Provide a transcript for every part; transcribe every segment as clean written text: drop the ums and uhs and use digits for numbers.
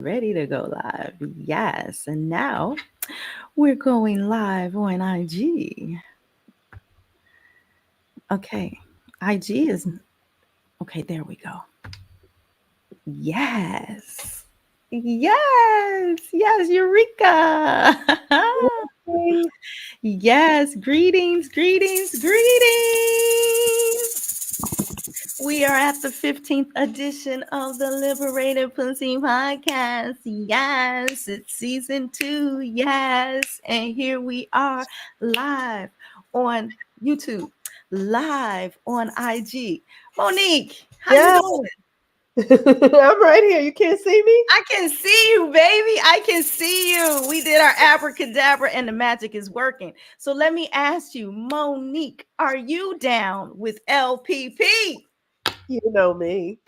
Ready to go live. Yes. And now we're going live on IG. Okay. IG is okay. There we go. Yes. Yes. Yes. Eureka. Yes. Greetings. Greetings. Greetings. We are at the 15th edition of the Liberated Pussy Podcast. Yes, it's season 2. Yes, and here we are live on YouTube, live on IG. Monique, how you Yeah, doing? I'm right here. You can't see me? I can see you, baby. I can see you. We did our abracadabra and the magic is working. So let me ask you, Monique, are you down with LPP? You know me.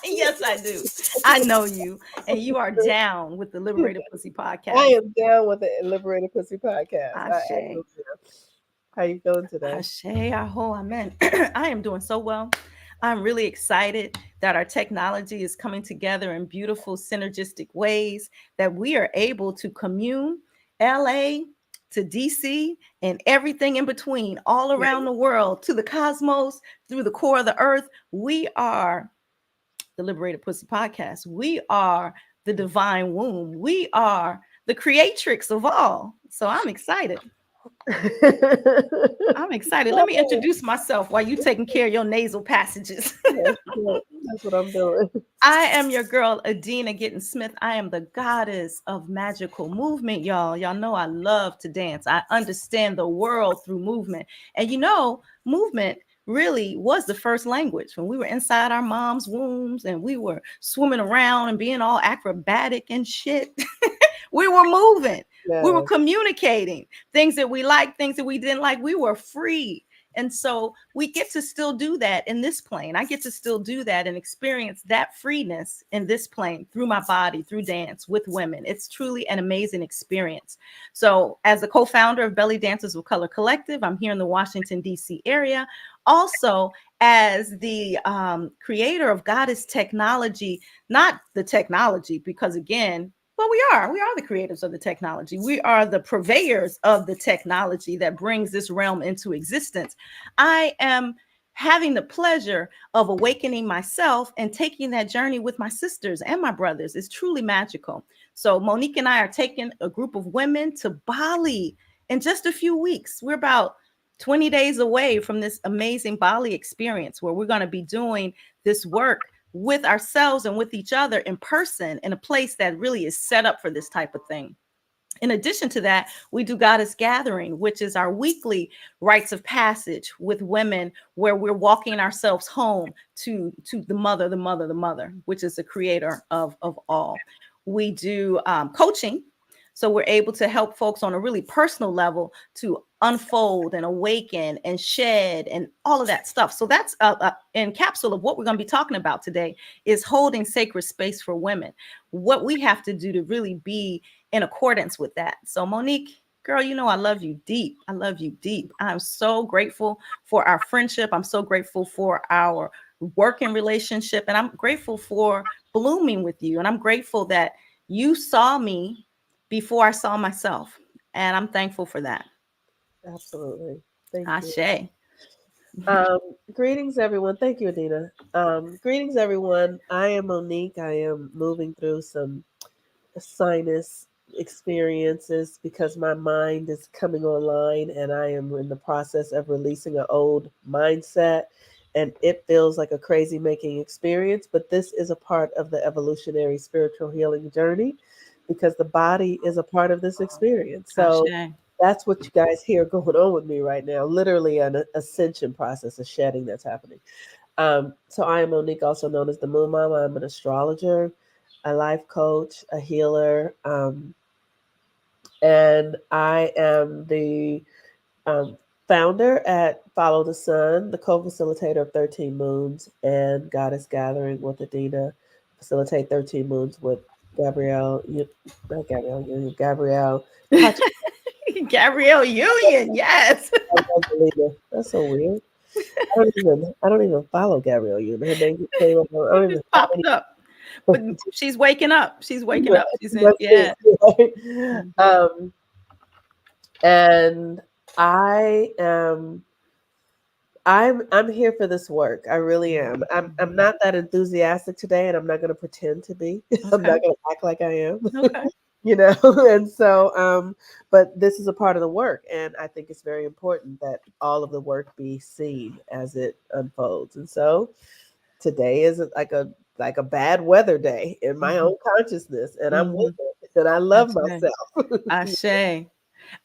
Yes, I do. I know you, and you are down with the Liberated Pussy I podcast. am down with the Liberated Pussy podcast. I Ashe, absolutely am. How you feeling today? Ashe, Aho, Amen. I am doing so well. I'm really excited that our technology is coming together in beautiful, synergistic ways, that we are able to commune LA to DC and everything in between, all Yeah. around the world, to the cosmos, through the core of the earth. We are the Liberated Pussy Podcast. We are the divine womb. We are the creatrix of all. So I'm excited. I'm excited. Let me introduce myself while you taking care of your nasal passages. Yes, yes, that's what I'm doing. I am your girl, Adina Gittens-Smith. I am the goddess of magical movement, y'all. Y'all know I love to dance. I understand the world through movement. And movement really was the first language when we were inside our mom's wombs and we were swimming around and being all acrobatic and shit. We were moving. We were Yes, communicating things that we liked, things that we didn't like. We were free. And so we get to still do that in this plane. I get to still do that and experience that freeness in this plane through my body, through dance with women. It's truly an amazing experience. So, as the co founder of Belly Dancers of Color Collective, I'm here in the Washington, D.C. area. Also, as the creator of Goddess Technology, not the technology, because again, well, we are the creators of the technology. We are the purveyors of the technology that brings this realm into existence. I am having the pleasure of awakening myself and taking that journey with my sisters and my brothers. It's truly magical. So Monique and I are taking a group of women to Bali in just a few weeks. We're about 20 days away from this amazing Bali experience where we're going to be doing this work with ourselves and with each other in person in a place that really is set up for this type of thing. In addition to that, we do Goddess Gathering, which is our weekly rites of passage with women where we're walking ourselves home to the mother, which is the creator of all. We do coaching. So we're able to help folks on a really personal level to unfold and awaken and shed and all of that stuff. So that's in capsule of what we're going to be talking about today is holding sacred space for women. What we have to do to really be in accordance with that. So Monique, girl, you know I love you deep. I love you deep. I'm so grateful for our friendship. I'm so grateful for our working relationship. And I'm grateful for blooming with you. And I'm grateful that you saw me before I saw myself. And I'm thankful for that. absolutely. Thank you. Ashe. Um, Greetings, everyone. Thank you, Adina. Greetings, everyone. I am Monique. I am moving through some sinus experiences because my mind is coming online and I am in the process of releasing an old mindset. And it feels like a crazy making experience, but this is a part of the evolutionary spiritual healing journey because the body is a part of this experience. So Ashe. that's what you guys hear going on with me right now. Literally an ascension process, a shedding that's happening. So I am Monique, also known as the Moon Mama. I'm an astrologer, a life coach, a healer, and I am the um, founder at Follow the Sun, the co-facilitator of 13 Moons and Goddess Gathering with Adina, facilitate 13 Moons with Gabrielle, not Gabrielle Union, Gabrielle Pacha. Gabrielle Union, yes. That's so weird. I don't even follow Gabrielle Union. Her name just came up. I don't It even just have popped any. up. But she's waking up. She's waking Right, up. She's in, that's yeah. it, right? Mhm. And I am I'm here for this work. I really am. I'm Mhm. not that enthusiastic today, and I'm not going to pretend to be. I'm Okay. not going to act like I am. Okay. You know. And so, but this is a part of the work, and I think it's very important that all of the work be seen as it unfolds. And so, today is like a bad weather day in my Mhm. own consciousness, and I'm with Mhm. it, and I love Ashe. myself. Ashe.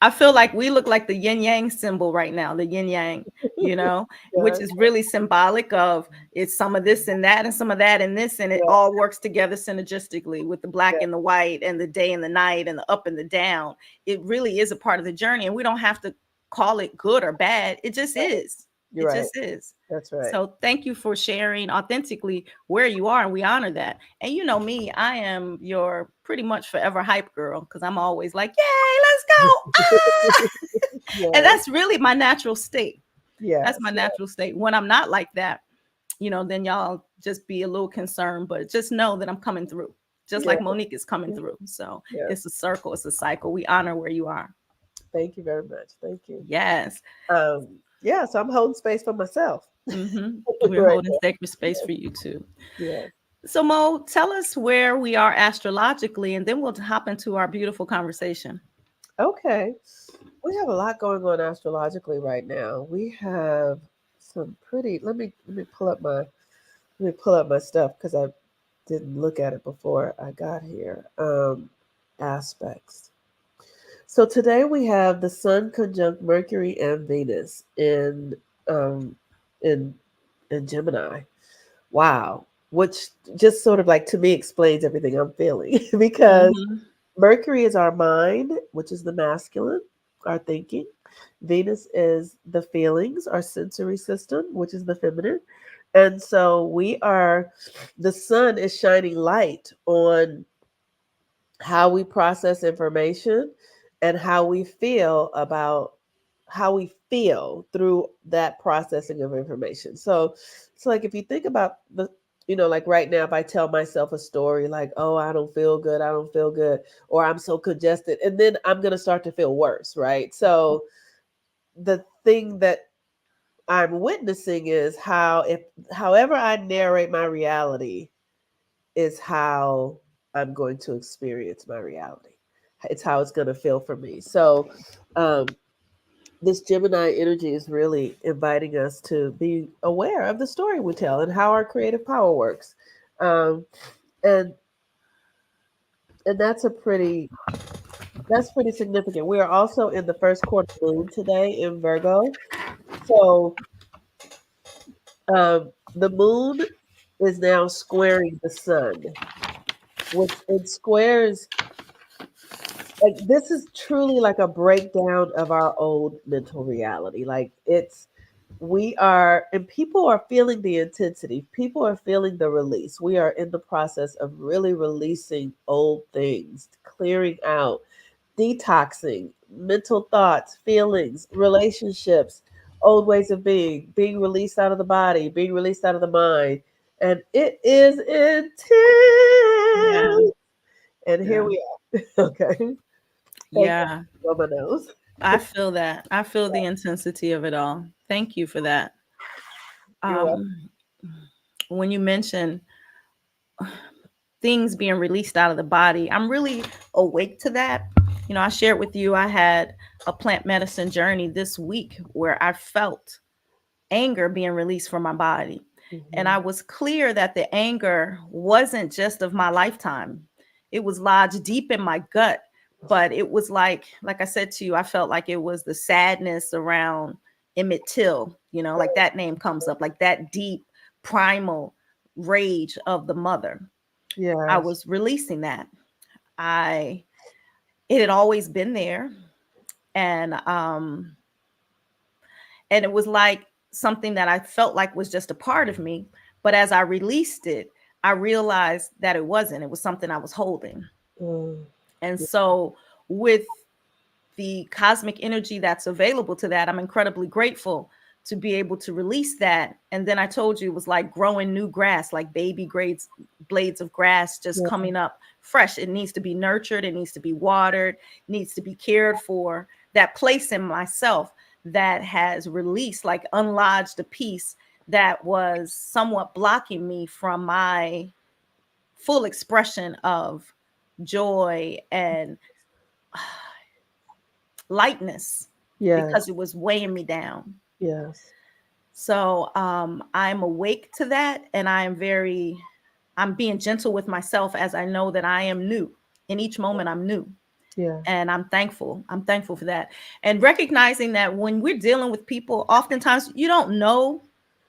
I feel like we look like the yin yang symbol right now, the yin yang, which Yeah, is really symbolic of it's some of this and that and some of that and this, and it yeah, all works together synergistically with the black yeah. and the white and the day and the night and the up and the down. It really is a part of the journey, and we don't have to call it good or bad. It just Right. is. You're It right. just is. That's right. So thank you for sharing authentically where you are, and we honor that. And you know me, I am your pretty much forever hype girl because I'm always like, "Yay, let's go!" And Yes, that's really my natural state. That's my yes, natural state. When I'm not like that, then y'all just be a little concerned, but just know that I'm coming through, just yeah, like Monique is coming yeah, through. So yeah. it's a circle, it's a cycle. We honor where you are. Thank you very much. Thank you. Yes. Yeah, so I'm holding space for myself We're right holding now. sacred space Yes, for you too. yes. So, Mo, tell us where we are astrologically, and then we'll hop into our beautiful conversation. Okay. We have a lot going on astrologically right now. We have some pretty. Let me pull up my stuff because I didn't look at it before I got here. Aspects. So today we have the Sun conjunct Mercury and Venus um in in Gemini. Wow. Which just sort of like to me explains everything I'm feeling because Mm-hmm. Mercury is our mind, which is the masculine, our thinking. Venus is the feelings, our sensory system, which is the feminine. And so the sun is shining light on how we process information and how we feel through that processing of information. So it's like if you think about like right now, if I tell myself a story like, oh, I don't feel good, or I'm so congested, and then I'm going to start to feel worse, right? So the thing that I'm witnessing is however I narrate my reality is how I'm going to experience my reality. It's how it's going to feel for me. So, um, this Gemini energy is really inviting us to be aware of the story we tell and how our creative power works. Um, and and that's pretty significant. We are also in the first quarter moon today in Virgo. So the moon is now squaring the sun, which it squares like this is truly like a breakdown of our old mental reality. Like we are, and people are feeling the intensity, people are feeling the release. We are in the process of really releasing old things, clearing out, detoxing mental thoughts, feelings, relationships, old ways of being released out of the body, being released out of the mind. And it is Yeah. intense. And here Yeah. we are. Okay. Thank you. Yeah. On my nose. I feel that. I feel the intensity of it all. Thank you for that. You're welcome. Um, when you mention things being released out of the body, I'm really awake to that. I shared with you I had a plant medicine journey this week where I felt anger being released from my body. And Hmm. I was clear that the anger wasn't just of my lifetime. It was lodged deep in my gut, but it was like I said to you, I felt like it was the sadness around Emmett Till, like that name comes up, like that deep primal rage of the mother. I Yes. was releasing that. I It had always been there, and it was like something that I felt like was just a part of me. But as I released it, I realized that it wasn't. It was something I was holding. Mm, And so, with the cosmic energy that's available to that, I'm incredibly grateful to be able to release that. And then I told you it was like growing new grass, like baby blades of grass just Yeah. coming up fresh. It needs to be nurtured, it needs to be watered, needs to be cared for. That place in myself that has released, like unlodged a piece that was somewhat blocking me from my full expression of joy and lightness, because Yes. it was weighing me down. Yes. So I'm awake to that, and I'm being gentle with myself as I know that I am new. In each moment, I'm new. Yeah. And I'm thankful. I'm thankful for that. And recognizing that when we're dealing with people, oftentimes you don't know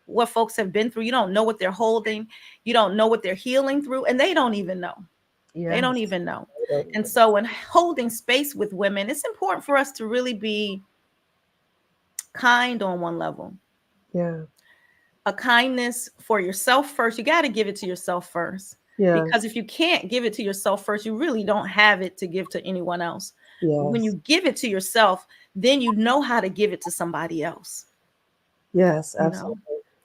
what folks have been through. You don't know what they're holding. You don't know what they're healing through. And they don't even know. They don't Yes. even know. I don't And even- so, in holding space with women, it's important for us to really be kind on one level. Yeah. A kindness for yourself first. You got to give it to yourself first. Because Yes. if you can't give it to yourself first, you really don't have it to give to anyone else. When Yes. you give it to yourself, then you know how to give it to somebody else, Yes. you know? Absolutely.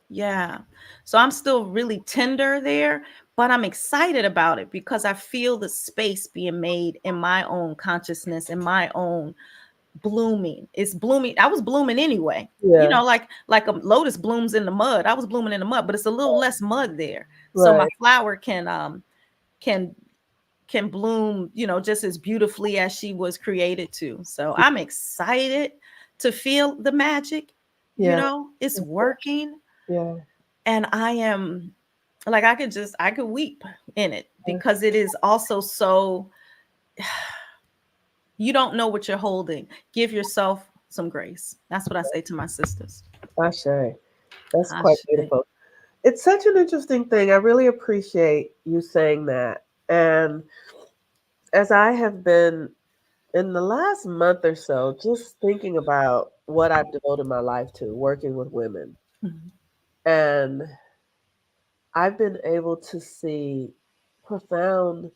Yeah. So I'm still really tender there, but I'm excited about it because I feel the space being made in my own consciousness, in my own blooming. It's blooming. I was blooming anyway. You Yeah. know, like a lotus blooms in the mud. I was blooming in the mud, but it's a little less mud there. So my Right. flower can can bloom, just as beautifully as she was created to. So I'm excited to feel the magic, Yeah. it's working. Yeah. And I am like, I could weep in it Yeah. because it is also so, you don't know what you're holding. Give yourself some grace. That's what I say to my sisters. Ashe. That's quite Ashe. beautiful. It's such an interesting thing. I really appreciate you saying that. And as I have been in the last month or so, just thinking about what I've devoted my life to, working with women, Mhm. and I've been able to see profound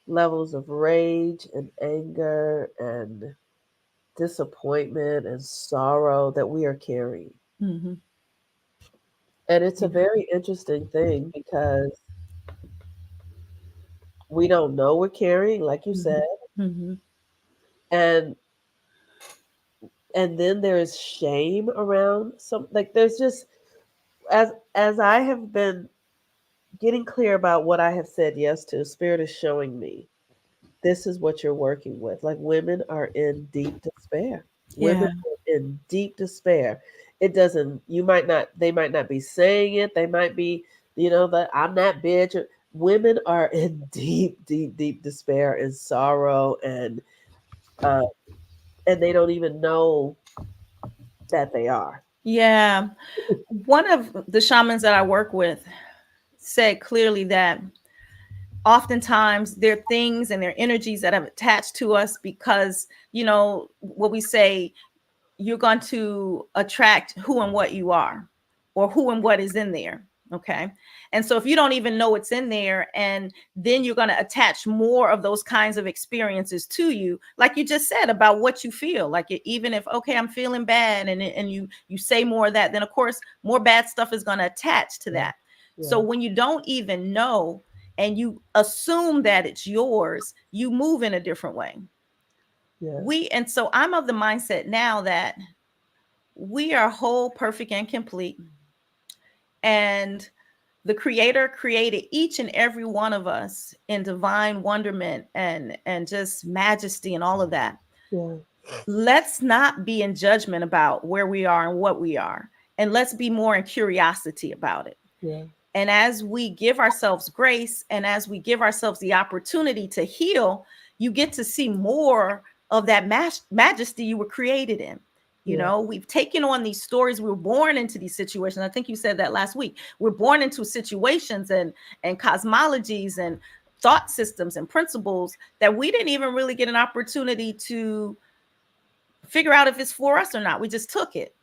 levels of rage and anger and disappointment and sorrow that we are carrying. Mhm. And it's a Yeah. very interesting thing because we don't know we're carrying, like you said, Mhm. Mhm. and then there is shame around some, like there's just, as I have been getting clear about what I have said yes to, Spirit is showing me this is what you're working with. Like women are in deep despair. Women Yeah. are in deep despair. It doesn't, you might not, they might not be saying it. They might be, that I'm that bitch. Women are in deep, deep, deep despair and sorrow, uh, and they don't even know that they are. Yeah. One of the shamans that I work with said clearly that oftentimes there are things and there are energies that have attached to us because, what we say, you're going to attract who and what you are, or who and what is in there. Okay. And so if you don't even know it's in there, and then you're going to attach more of those kinds of experiences to you, like you just said about what you feel like, even if, okay, I'm feeling bad, and you say more of that, then of course more bad stuff is going to attach to Yeah. that. So Yeah. when you don't even know and you assume that it's yours, you move in a different way. Yes. And so I'm of the mindset now that we are whole, perfect, and complete. And the creator created each and every one of us in divine wonderment and just majesty and all of that. Yeah. Let's not be in judgment about where we are and what we are. And let's be more in curiosity about it. Yeah. And as we give ourselves grace and as we give ourselves the opportunity to heal, you get to see more of that majesty you were created in. Yeah. We've taken on these stories. We were born into these situations. I think you said that last week. We're born into situations and cosmologies and thought systems and principles that we didn't even really get an opportunity to figure out if it's for us or not. We just took it.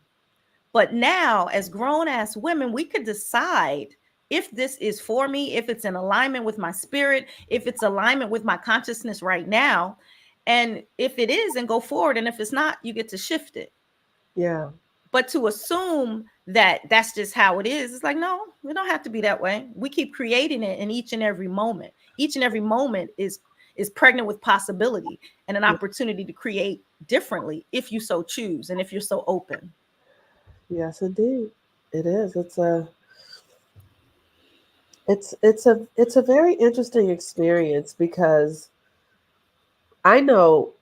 But now, as grown ass women, we could decide if this is for me, if it's in alignment with my spirit, if it's alignment with my consciousness right now. And if it is, and go forward. And if it's not, you get to shift it. Yeah. But to assume that that's just how it is, it's like, no, it don't have to be that way. We keep creating it in each and every moment. Each and every moment is pregnant with possibility and an opportunity to create differently if you so choose and if you're so open. Yes, indeed, it is. It's a very interesting experience because I know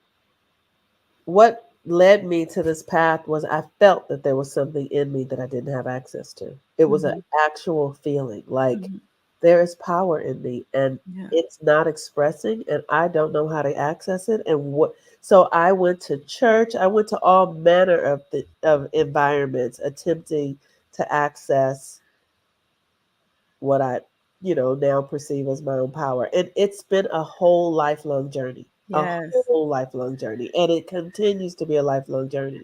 what led me to this path was I felt that there was something in me that I didn't have access to. It was an Mhm, actual feeling like mhm. there is power in me and Yeah. it's not expressing and I don't know how to access it and what so I went to church, I went to all manner of environments attempting to access what I, now perceive as my own power. And it's been a whole lifelong journey, a Yes. whole lifelong journey. And it continues to be a lifelong journey.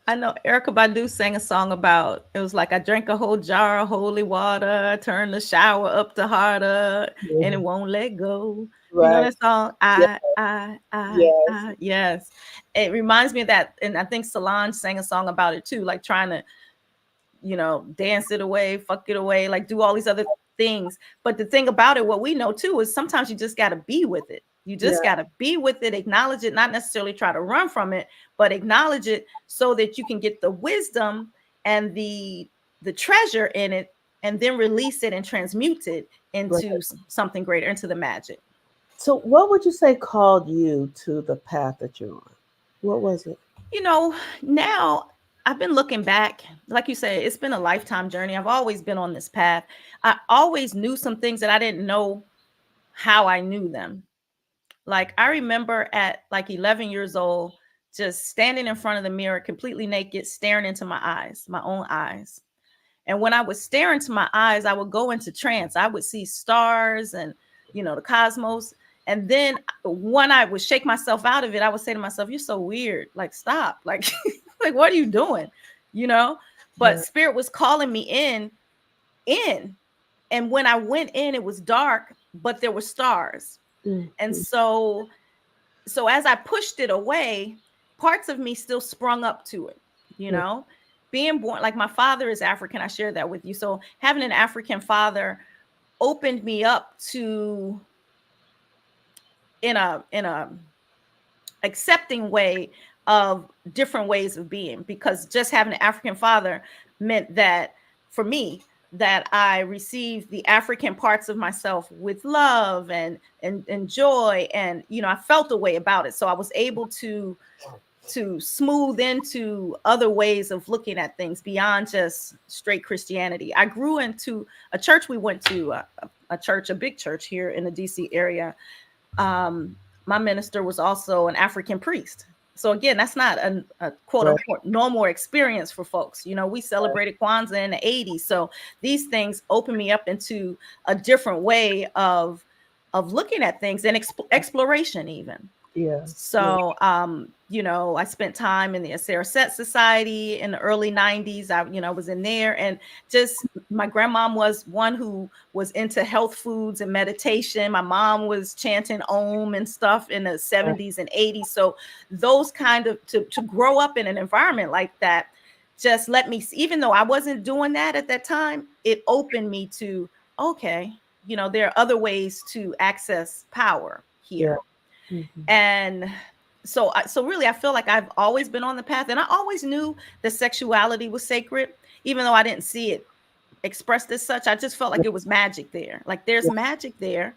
I know Erica Badu sang a song about it was like I drank a whole jar of holy water, turned the shower up to harder, and it Mhm. won't let go. You know Right. that song? Yeah. Yes. Yes. It reminds me of that, and I think Solange sang a song about it too, like trying to dance it away, fuck it away, like do all these other things. But the thing about it, what we know too, is sometimes you just got to be with it. You Yeah. just got to be with it, acknowledge it, not necessarily try to run from it, but acknowledge it so that you can get the wisdom and the treasure in it, and then release it and transmute it Right. into something greater, into the magic. So, what would you say called you to the path that you're on? What was it? You know, now I've been looking back, like you say, it's been a lifetime journey. I've always been on this path. I always knew some things that I didn't know how I knew them. Like I remember at like 11 years old, just standing in front of the mirror, completely naked, staring into my eyes, my own eyes. And when I would stare into my eyes, I would go into trance. I would see stars and, the cosmos. And then when I would shake myself out of it, I would say to myself, "You're so weird. Like, stop. Like, like, what are you doing?" You know? But Right. spirit was calling me in. And when I went in, it was dark, but there were stars. And Mm-hmm. so as I pushed it away, parts of me still sprung up to it, you Yeah. know. Being born, like my father is African, I shared that with you. So having an African father opened me up to in a accepting way of different ways of being, because just having an African father meant that for me, that I received the African parts of myself with love and joy, and I felt a way about it, so I was able to smooth into other ways of looking at things beyond just straight Christianity. I grew into a church. We went to a church, a big church here in the DC area. um, my minister was also an African priest. So again, that's not a quote Right. unquote normal experience for folks. We celebrated Kwanzaa in the '80s, so these things opened me up into a different way of looking at things and exploration even. Yeah. Yeah. So, I spent time in the Aseret Society in the early '90s. I was in there, and just my grandmom was one who was into health foods and meditation. My mom was chanting Om and stuff in the '70s and '80s. So those kind of to grow up in an environment like that just let me, even though I wasn't doing that at that time, it opened me to, okay, there are other ways to access power Yeah. here. Hmm. And so really I feel like I've always been on the path, and I always knew that sexuality was sacred, even though I didn't see it expressed as such. I just felt like it was magic there, like there's Yeah. magic there.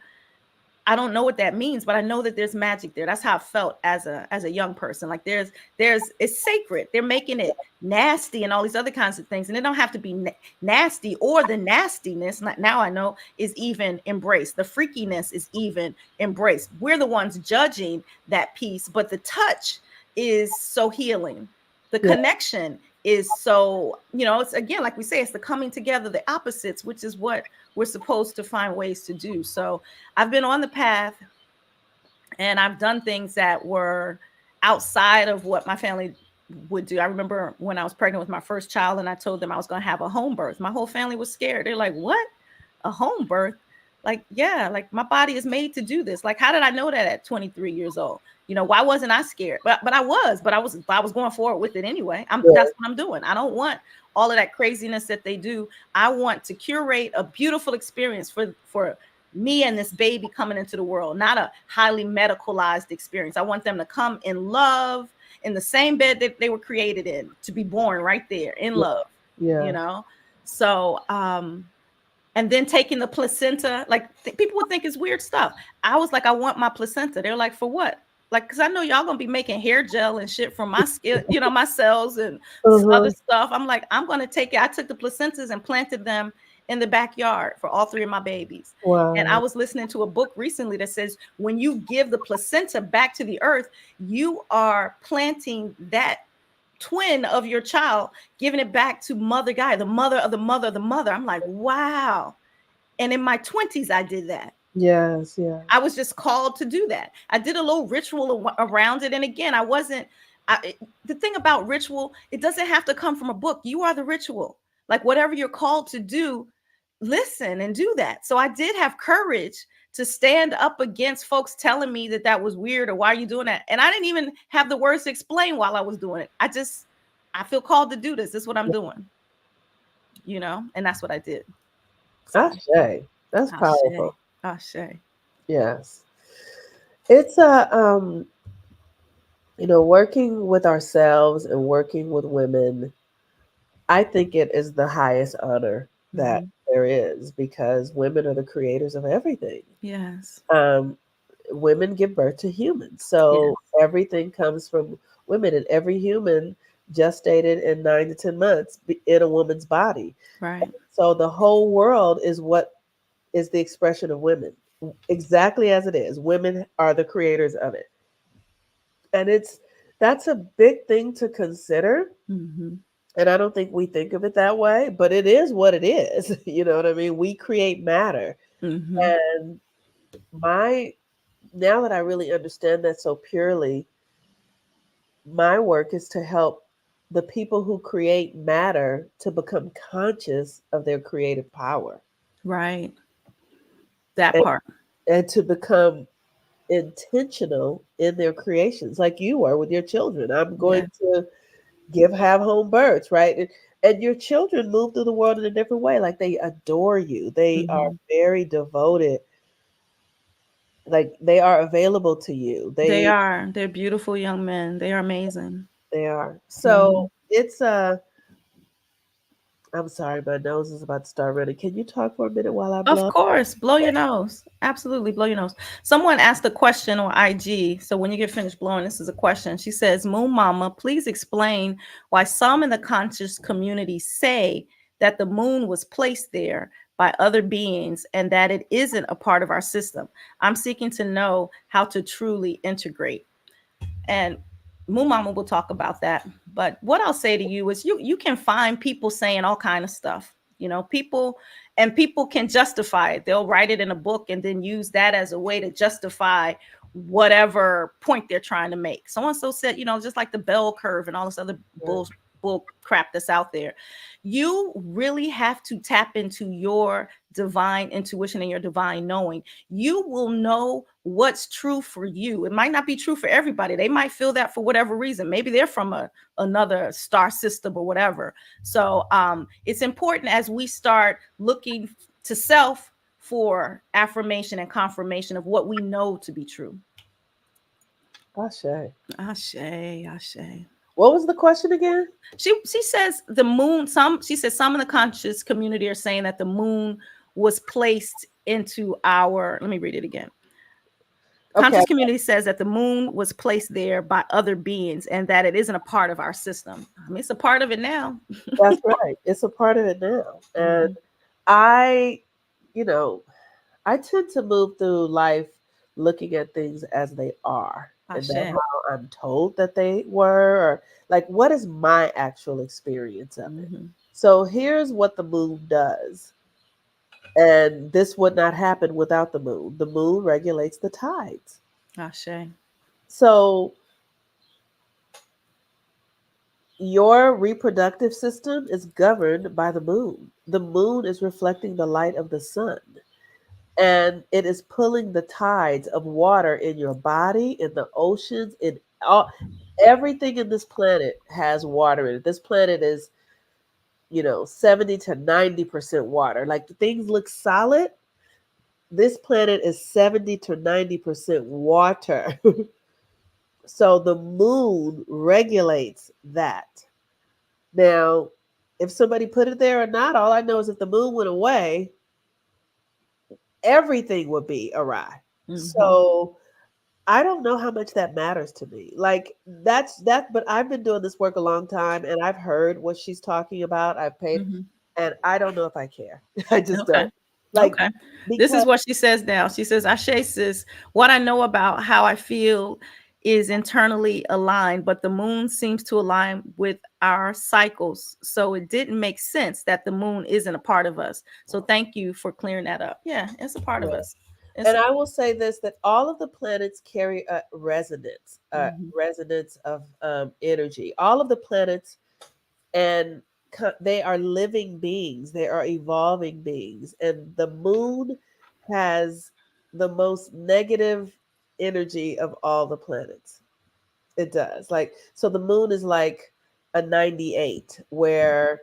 I don't know what that means, but I know that there's magic there. That's how I felt as a young person. Like there's it's sacred. They're making it nasty and all these other kinds of things, and it don't have to be nasty, or the nastiness. Now I know is even embraced. The freakiness is even embraced. We're the ones judging that piece, but the touch is so healing. The Yeah. connection is so, it's again, like we say, it's the coming together, the opposites, which is what we're supposed to find ways to do. So I've been on the path, and I've done things that were outside of what my family would do. I remember when I was pregnant with my first child and I told them I was going to have a home birth. My whole family was scared. They're like, "What? A home birth?" Like, yeah, like my body is made to do this. Like, how did I know that at 23 years old? Why wasn't I scared? But I was going forward with it anyway. That's Yeah. what I'm doing. I don't want all of that craziness that they do. I want to curate a beautiful experience for me and this baby coming into the world, not a highly medicalized experience. I want them to come in love, in the same bed that they were created in, to be born right there in Yeah. love, you Yeah. know? So, and then taking the placenta, like people would think it's weird stuff. I was like, I want my placenta. They're like, for what? Like, because I know y'all gonna be making hair gel and shit from my skin, my cells and other Uh-huh. stuff. I'm like, I'm gonna take it. I took the placentas and planted them in the backyard for all three of my babies. And I Wow. was listening to a book recently that says when you give the placenta back to the earth, you are planting that twin of your child, giving it back to mother Gaia, the mother of the mother of the mother. I'm like, wow. And in my 20s, I did that. Yes, yes. I was just called to do that. I did a little ritual around it. And again, I wasn't, the thing about ritual, it doesn't have to come from a book. You are the ritual. Like whatever you're called to do, listen and do that. So I did have courage to stand up against folks telling me that that was weird or why are you doing that? And I didn't even have the words to explain while I was doing it. I feel called to do this. This is what I'm doing, and that's what I did. So, Ashe. That's Ashe, powerful. Ashe. Yes. It's a working with ourselves and working with women, I think it is the highest honor that Mhm. there is because women are the creators of everything. Yes. Um, Women give birth to humans. Yes. So everything comes from women, and every human gestated in 9 to 10 months in a woman's body. Right. So the whole world is what is the expression of women, exactly as it is. Women are the creators of it. And that's a big thing to consider. Mhm. And I don't think we think of it that way, but it is what it is. You know what I mean? We create matter. Mhm. And my now that I really understand that so purely, my work is to help the people who create matter to become conscious of their creative power Right. That and, part. and to become intentional in their creations, like you are with your children. I'm Yeah. going to have home births, right? And your children move through the world in a different way. Like they adore you. They are Mhm. very devoted. Like they are available to you. They are. They're beautiful young men. They are amazing. They are. So Mhm. it's I'm sorry, my nose is about to start running. Can you talk for a minute while I Of blow? course, blow your nose. Absolutely, blow your nose. Someone asked a question on IG. So when you get finished blowing, this is a question. She says, Moon Mama, please explain why some in the conscious community say that the moon was placed there by other beings and that it isn't a part of our system. I'm seeking to know how to truly integrate. And Moon Mama will talk about that. But what I'll say to you is you can find people saying all kind of stuff. People can justify it. They'll write it in a book and then use that as a way to justify whatever point they're trying to make. So and so said, just like the bell curve and all this other bull crap that's out there. You really have to tap into your divine intuition and your divine knowing. You will know what's true for you. It might not be true for everybody. They might feel that for whatever reason. Maybe they're from another star system or whatever. So it's important as we start looking to self for affirmation and confirmation of what we know to be true. Ashe. Ashe, ashe. What was the question again? She says the moon. She says some in the conscious community are saying that the moon was placed into our. Let me read it again. Okay, Conscious community says that the moon was placed there by other beings and that it isn't a part of our system. I mean, it's a part of it now. that's right. It's a part of it now. And Mhm. I, you know, I tend to move through life looking at things as they are and not Ashe. how I'm told that they were, or like what is my actual experience of it. Mhm. So here's what the moon does. And this would not happen without the moon. The moon regulates the tides. Ashe. So your reproductive system is governed by the moon. The moon is reflecting the light of the sun. and it is pulling the tides of water in your body, in the oceans, in all everything in this planet has water in it. This planet is, 70 to 90% water. Like the things look solid. This planet is 70 to 90% water. So the moon regulates that. Now, if somebody put it there or not, all I know is if the moon went away, everything would be awry. Mm-hmm. So I don't know how much that matters to me. Like that's that, but I've been doing this work a long time and I've heard what she's talking about. I've paid, Mm-hmm. and I don't know if I care. I just Okay. don't. Like Okay. This because is what she says now. She says, Ashe, sis, what I know about how I feel is internally aligned, but the moon seems to align with our cycles. So it didn't make sense that the moon isn't a part of us. So thank you for clearing that up. Yeah, it's a part of yeah. us. It's And a I will say this, that all of the planets carry a resonance, Mhm. resonance of energy. All of the planets, and they are living beings. They are evolving beings, and the moon has the most negative energy of all the planets. It does. Like, so the moon is like a 98, where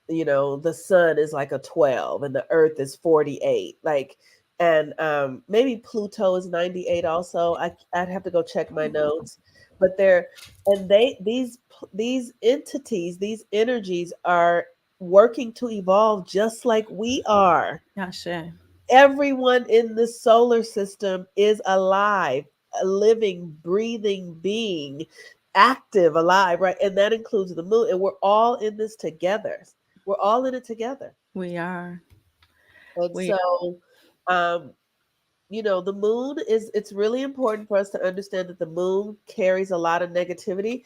the sun is like a 12 and the earth is 48. Like, and maybe Pluto is 98 also. I'd have to go check my notes. But they're and they these entities, these energies are working to evolve just like we are. Ashe. Everyone in the solar system is alive, a living, breathing being, active, alive, right? And that includes the moon. And we're all in this together. We're all in it together. We are. And We so, um, the moon it's really important for us to understand that the moon carries a lot of negativity.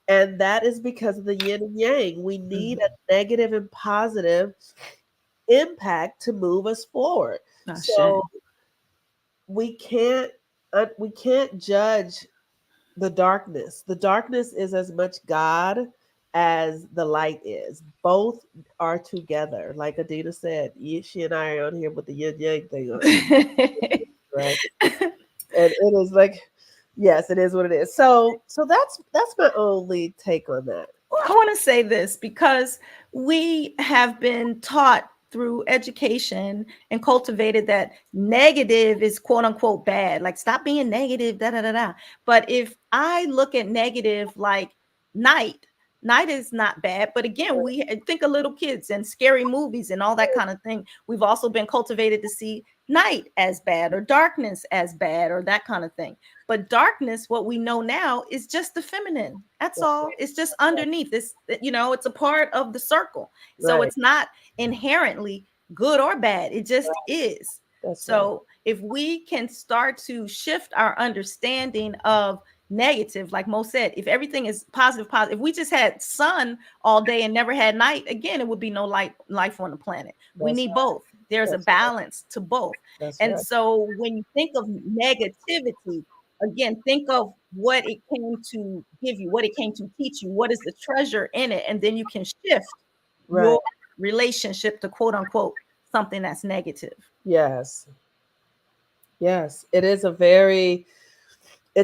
And that is because of the yin and yang. We need Mhm. a negative and positive impact to move us forward. Ashe. So we can't judge the darkness. The darkness is as much God as the light is. Both are together. Like Adina said, she and I are on here with the yin yang thing on, right? And it is like, yes, it is what it is. So that's my only take on that. Well, I want to say this because we have been taught through education and cultivated that negative is quote unquote bad. Like, stop being negative, da da da da. But if I look at negative like night, night is not bad. But again, we think of little kids and scary movies and all that kind of thing. We've also been cultivated to see night as bad or darkness as bad or that kind of thing. But darkness, what we know now, is just the feminine. That's That's all. It's just underneath. It's a part of the circle. So right. it's not inherently good or bad. It just is. That's right. So if we can start to shift our understanding of negative, like Mo said, if everything is positive, positive, if we just had sun all day and never had night, again, it would be no life on the planet. We That's need right. both. There's a That's right. balance to both. That's And right. so when you think of negativity, again, think of what it came to give you, what it came to teach you, what is the treasure in it, and then you can shift Right. your relationship to quote unquote something that's negative. Yes. Yes. It's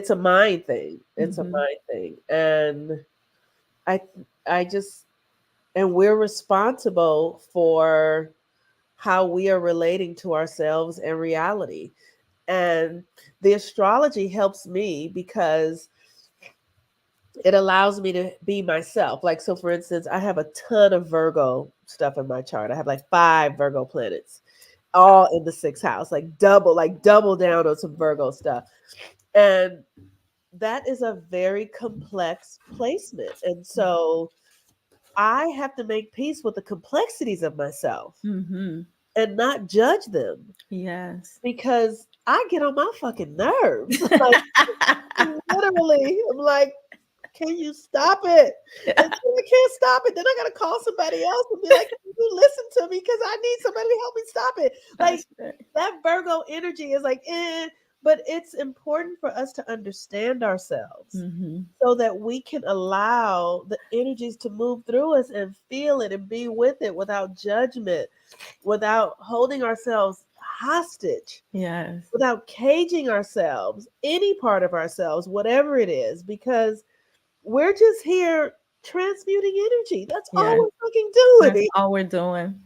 a mind thing. It's a Mhm. mind thing. And I I just and we're responsible for how we are relating to ourselves and reality. And the astrology helps me because it allows me to be myself. Like, so for instance, I have a ton of Virgo stuff in my chart. I have like 5 Virgo planets all in the 6th house, like double down on some Virgo stuff. And that is a very complex placement. And so I have to make peace with the complexities of myself Mhm. and not judge them, Yes. because I get on my fucking nerves. Like, literally, I'm like, can you stop it? And then I can't stop it. Then I gotta call somebody else and be like, can you listen to me? Because I need somebody to help me stop it. Like, That's right. that Virgo energy is like, but it's important for us to understand ourselves Mhm. so that we can allow the energies to move through us and feel it and be with it without judgment, without holding ourselves hostage, Yes. without caging ourselves, any part of ourselves, whatever it is, because we're just here transmuting energy. That's all Yeah. we're fucking That's doing. all we're doing.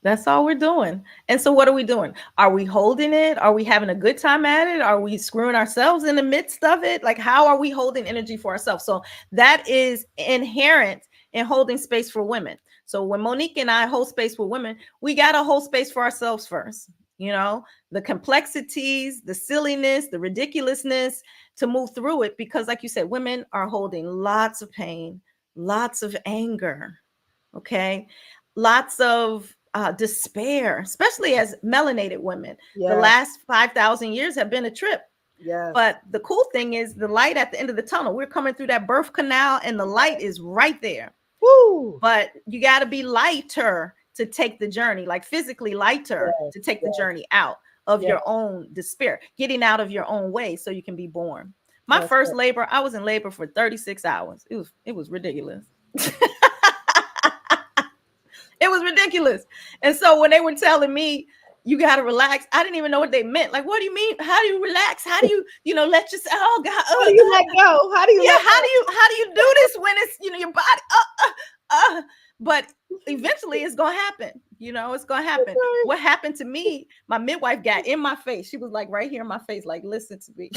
That's all we're doing. And so, what are we doing? Are we holding it? Are we having a good time at it? Are we screwing ourselves in the midst of it? Like, how are we holding energy for ourselves? So, that is inherent in holding space for women. So, when Monique and I hold space for women, we got to hold space for ourselves first. You know, the complexities, the silliness, the ridiculousness to move through it. Because, like you said, women are holding lots of pain, lots of anger. Okay. Lots of despair, especially as melanated women. The Yeah. last 5,000 years have been a trip. Yes. But the cool thing is the light at the end of the tunnel. We're coming through that birth canal and the light is right there. Woo. But you got to be lighter to take the journey, like physically lighter Yes. to take the Yes. journey out of Yes. your own despair, getting out of your own way so you can be born. My That's first it. labor, I was in labor for 36 hours. It was ridiculous. It was ridiculous. And so when they were telling me you got to relax, I didn't even know what they meant. Like, what do you mean? How do you relax? How do you let yourself, oh God, How do you let go? How do you yeah, let how do you do this when it's, your body, but eventually it's going to happen. It's going to happen. go? What happened to me, my midwife got in my face. She was like right here in my face, like, listen to me,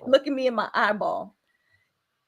look at me in my eyeball.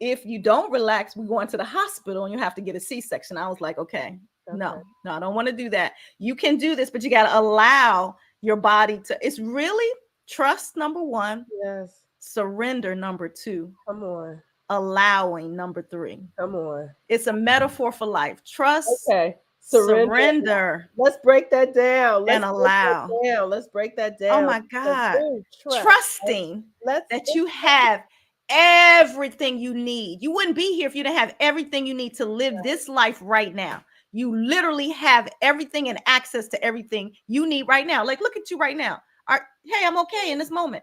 If you don't relax, we go into the hospital and you have to get a C-section. I was like, okay, no, Okay. no, I don't want to do that. You can do this, but you got to allow your body to, it's really trust, number one, Yes. surrender, number two, Come on. allowing, number three. Come on. It's a metaphor for life. Trust, Okay. Surrender. surrender, Let's break that down. and Let's break allow. that down. Let's break that Oh down. my Because, God. ooh, trust. Trusting that you have everything you need. You wouldn't be here if you didn't have everything you need to live this life right now. You literally have everything and access to everything you need right now. Like, look at you right now. Hey, I'm okay in this moment.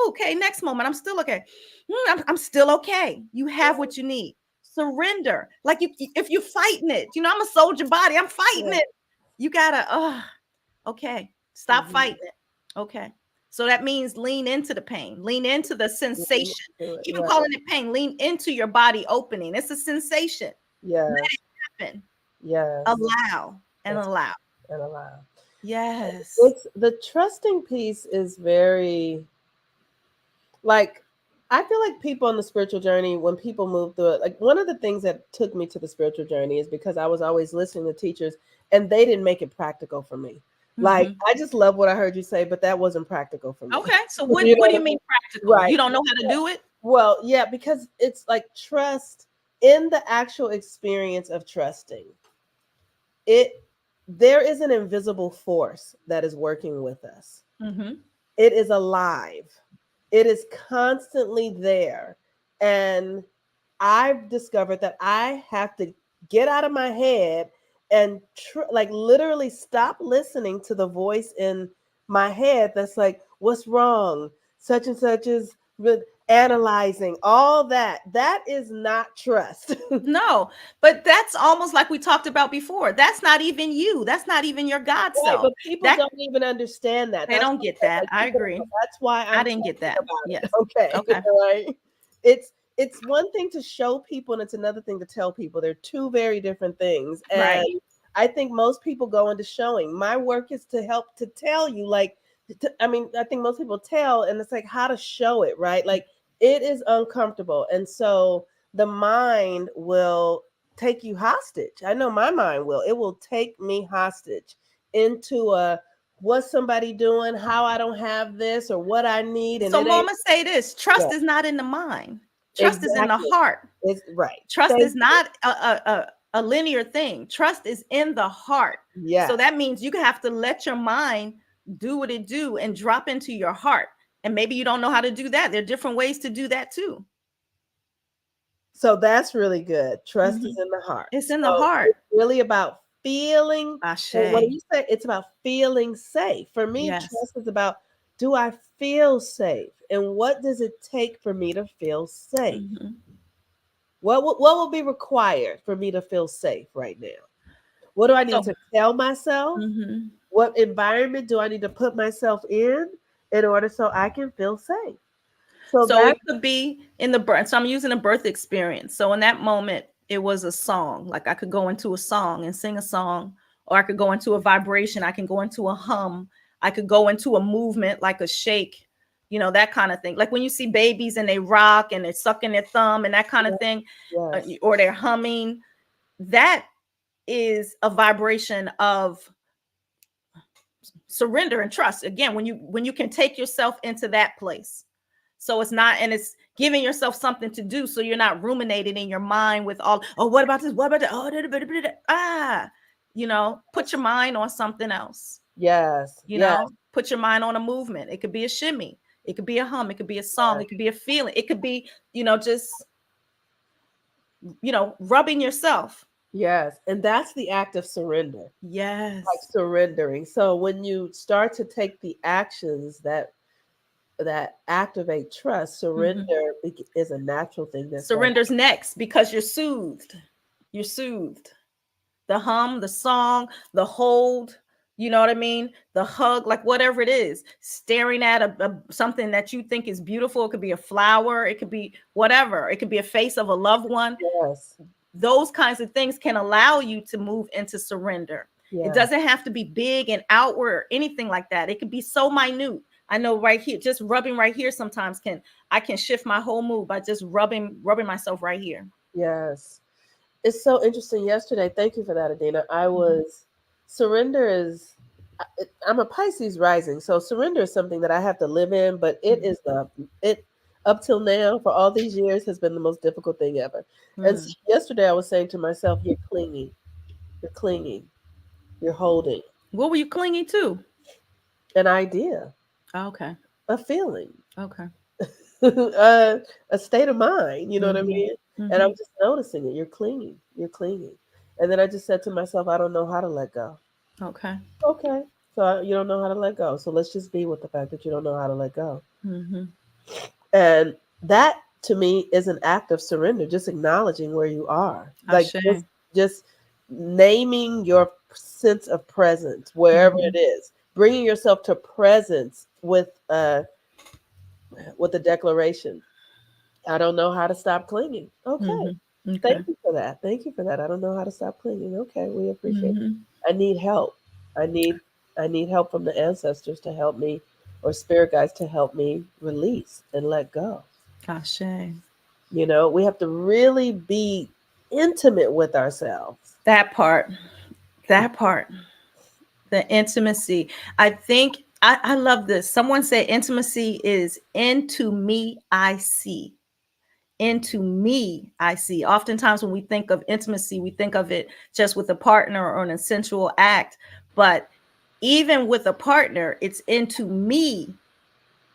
Okay, next moment, I'm still okay. I'm still okay. You have what you need. Surrender. Like, if you're fighting it, I'm a soldier body. I'm fighting Yeah. it. You gotta, okay, stop Mhm. fighting it. Okay. So that means lean into the pain, lean into the Lean sensation. into it. Even Right. calling it pain, lean into your body opening. It's a sensation. Let Yes. it happen. Yes. Allow and That's allow. and allow. Yes. It's the trusting piece is very, like, I feel like people on the spiritual journey, when people move through it, like one of the things that took me to the spiritual journey is because I was always listening to teachers and they didn't make it practical for me. Like, Mhm. I just love what I heard you say, but that wasn't practical for me. Okay. So what, You know what do what you I mean mean? practical? Right. You don't know how to do it? Well, yeah, because it's like trust in the actual experience of trusting. It There is an invisible force that is working with us. Mm-hmm. It is alive. It is constantly there. And I've discovered that I have to get out of my head and like literally stop listening to the voice in my head that's like, what's wrong? Such and such is with analyzing all that. That is not trust. No, but that's almost like we talked about before. That's not even you. That's not even your God Right, self. but people That don't even understand that. they That's don't what get I'm saying, that. like, I people don't agree. know. That's why I I'm didn't get talking that. about it. Yes. Okay, Okay. right? It's one thing to show people, and it's another thing to tell people. They're two very different things. And Right. I think most people go into showing. My work is to help to tell you, like, I mean, I think most people tell, and it's like how to show it, right? Like, it is uncomfortable, and so the mind will take you hostage. I know my mind will. It will take me hostage into a what's somebody doing, how I don't have this, or what I need, and So it ain't. mama say this, Yeah, trust is not in the mind. Trust is in the exactly. heart. It's right. Trust Thank is you. not a linear thing. Trust is in the heart. Yeah. So that means you have to let your mind do what it do and drop into your heart. And maybe you don't know how to do that. There are different ways to do that too. So that's really good. Trust is Mhm. in the heart. It's in the So heart. it's really about feeling. When Ashe. you say it's about feeling safe, for me, Yes. trust is about, do I feel safe? And what does it take for me to feel safe? Mhm. What will be required for me to feel safe right now? What do I need So, to tell myself? mhm. What environment do I need to put myself in order so I can feel safe? So So that it could be in the birth. So I'm using a birth experience. So in that moment, it was a song. Like I could go into a song and sing a song, or I could go into a vibration. I can go into a hum. I could go into a movement like a shake, that kind of thing. Like when you see babies and they rock and they're sucking their thumb and that kind of thing, yes, or they're humming. That is a vibration of surrender and trust. Again, when you can take yourself into that place. So it's not, and it's giving yourself something to do. So you're not ruminating in your mind with all, oh, what about this? What about that? Oh, put your mind on something else. yes, yes, Put your mind on a movement. It could be a shimmy. It could be a hum. It could be a song. It could be a feeling. It could be, just, rubbing yourself. yes. And that's the act of surrender, like Yes. surrendering. So when you start to take the actions that activate trust, Mhm. surrender is a natural thing that starts. Surrender's next because you're soothed. You're soothed. The hum, the song, the hold, you know what I mean? The hug, like whatever it is, staring at something that you think is beautiful. It could be a flower, it could be whatever, it could be a face of a loved one. Yes, Those kinds of things can allow you to move into surrender. It yeah, doesn't have to be big and outward or anything like that. It could be so minute. I know right here, just rubbing right here sometimes I can shift my whole mood by just rubbing myself right here. yes. It's so interesting. Yesterday, thank you for that, Adina. Mhm. Surrender is, I'm a Pisces rising, so surrender is something that I have to live in, but it, up till now, for all these years, has been the most difficult thing ever. And so Mm. yesterday, I was saying to myself, you're clinging, you're holding What were you clinging to? an idea, Okay. a feeling, Okay. a, a state of mind, you know what I Mhm. mean? And I'm Mhm. just noticing it. You're clinging. And then I just said to myself, I don't know how to let go. Okay. Okay. So you don't know how to let go. So let's just be with the fact that you don't know how to let go. Mhm. And that to me is an act of surrender, just acknowledging where you are. Like Ashe. just naming your sense of presence wherever it Mhm. is. Bringing yourself to presence with the declaration. I don't know how to stop clinging. Okay. Mhm. Thank Okay. you for that. Thank you for that. I don't know how to stop clinging. Okay, we appreciate it. Mhm. I need help. I need I need help from the ancestors to help me or spirit guides to help me release and let go. Ashe. We have to really be intimate with ourselves. That part. That part. The intimacy. I think I love this. Someone said intimacy is into me I see. Into me I see. Oftentimes when we think of intimacy, we think of it just with a partner or an sensual act, but even with a partner, it's into me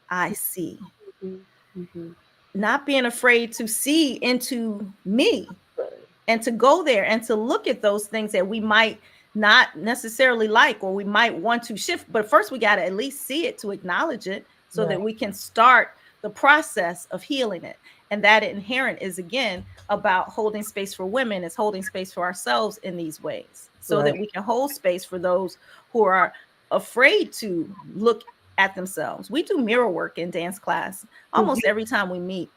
I see. Mhm, mhm. Not being afraid to see into me Right. and to go there and to look at those things that we might not necessarily like or we might want to shift. But first, we got to at least see it to acknowledge it so Right. that we can start the process of healing it. And that inherent is again about holding space for women, is holding space for ourselves in these ways so Right. that we can hold space for those who are afraid to look at themselves. We do mirror work in dance class almost Mhm. every time we meet,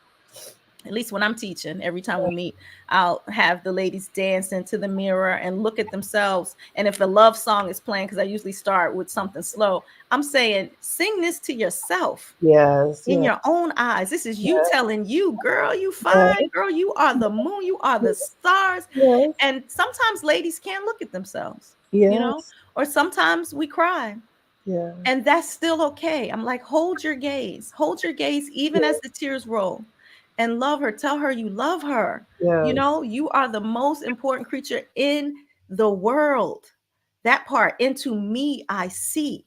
at least when I'm teaching, every time we meet, I'll have the ladies dance into the mirror and look at themselves. And if a love song is playing, because I usually start with something slow, I'm saying, sing this to yourself Yes. in Yes. your own eyes. This is you Yes. telling you, girl, you fine, Yes. girl, you are the moon, you are the stars. Yes. And sometimes ladies can't look at themselves, Yes. or sometimes we cry. Yes. And that's still okay. I'm like, hold your gaze, even as the tears roll, and love her. Tell her you love her. Yes. You are the most important creature in the world. That part, into me, I see.